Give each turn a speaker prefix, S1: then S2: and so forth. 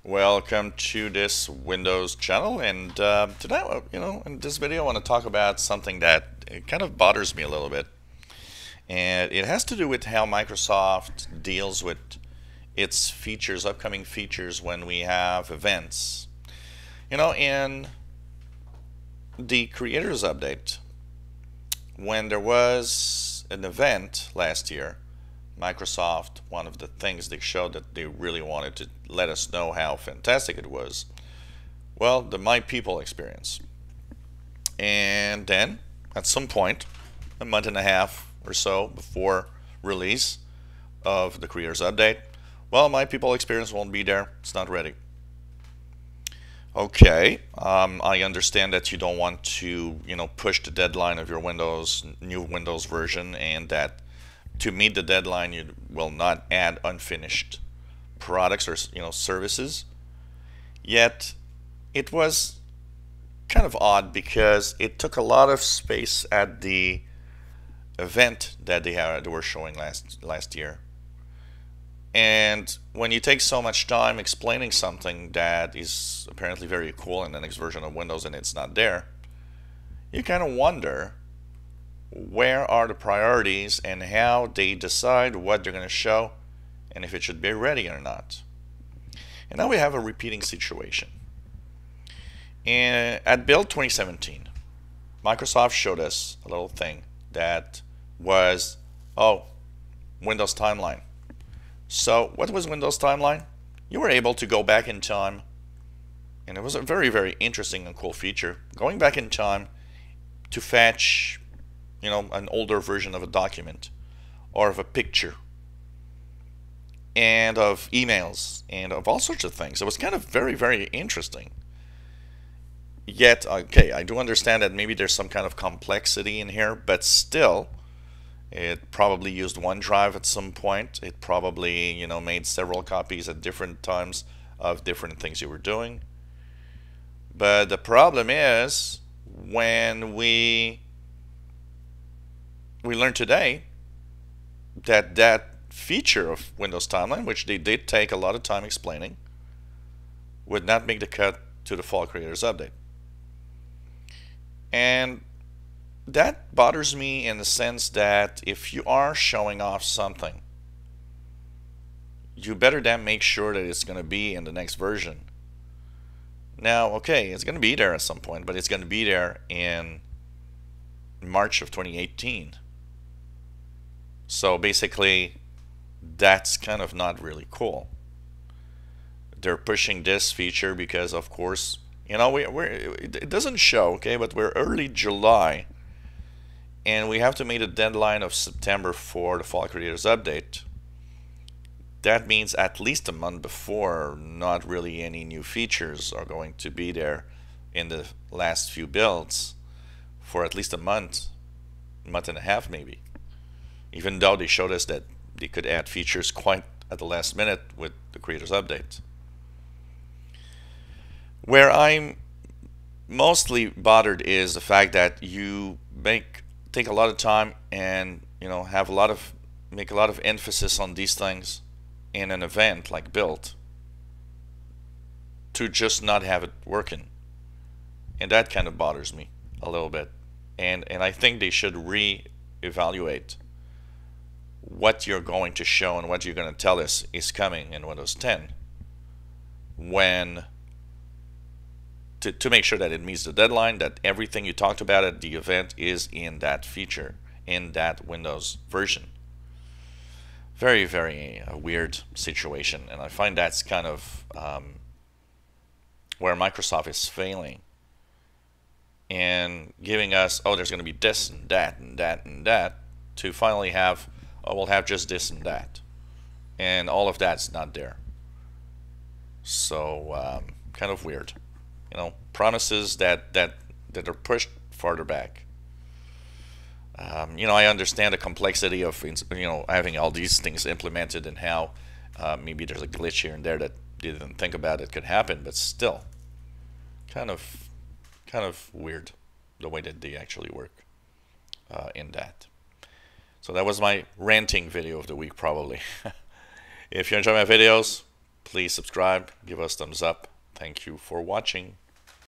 S1: Welcome to this Windows channel, and today, in this video, I want to talk about something that it kind of bothers me a little bit, and it has to do with how Microsoft deals with its features, upcoming features, when we have events. In the Creators Update, when there was an event last year, Microsoft, one of the things they showed that they really wanted to let us know how fantastic it was, well, the My People experience. And then, at some point, a month and a half or so before release of the Creators Update, well, My People experience won't be there. It's not ready. Okay, I understand that you don't want to, push the deadline of your new Windows version, and that to meet the deadline, you will not add unfinished products or services. Yet, it was kind of odd because it took a lot of space at the event that they were showing last year. And when you take so much time explaining something that is apparently very cool in the next version of Windows and it's not there, you kind of wonder where are the priorities and how they decide what they're going to show and if it should be ready or not. And now we have a repeating situation. And at Build 2017, Microsoft showed us a little thing that was, Windows Timeline. So what was Windows Timeline? You were able to go back in time, and it was a very, very interesting and cool feature, going back in time to fetch an older version of a document or of a picture and of emails and of all sorts of things. It was kind of very, very interesting. Yet, okay, I do understand that maybe there's some kind of complexity in here, but still, it probably used OneDrive at some point. It probably, made several copies at different times of different things you were doing. But the problem is, when we learned today that feature of Windows Timeline, which they did take a lot of time explaining, would not make the cut to the Fall Creators Update. And that bothers me in the sense that if you are showing off something, you better then make sure that it's going to be in the next version. Now, okay, it's going to be there at some point, but it's going to be there in March of 2018. So basically, that's kind of not really cool. They're pushing this feature because, of course, it doesn't show, okay, but we're early July, and we have to meet a deadline of September for the Fall Creators Update. That means at least a month before, not really any new features are going to be there in the last few builds for at least a month and a half maybe. Even though they showed us that they could add features quite at the last minute with the Creators Update. Where I'm mostly bothered is the fact that you take a lot of time and make a lot of emphasis on these things in an event like Build to just not have it working. And that kind of bothers me a little bit. And I think they should re-evaluate what you're going to show and what you're going to tell us is coming in Windows 10 when to make sure that it meets the deadline, that everything you talked about at the event is in that feature, in that Windows version. Very, very weird situation, and I find that's kind of where Microsoft is failing and giving us, there's going to be this and that and that and that, to finally have, we'll have just this and that, and all of that's not there. So kind of weird, promises that are pushed farther back. I understand the complexity of having all these things implemented and how maybe there's a glitch here and there that they didn't think about it could happen, but still, kind of weird the way that they actually work in that. So that was my ranting video of the week, probably. If you enjoy my videos, Please subscribe, give us thumbs up. Thank you for watching.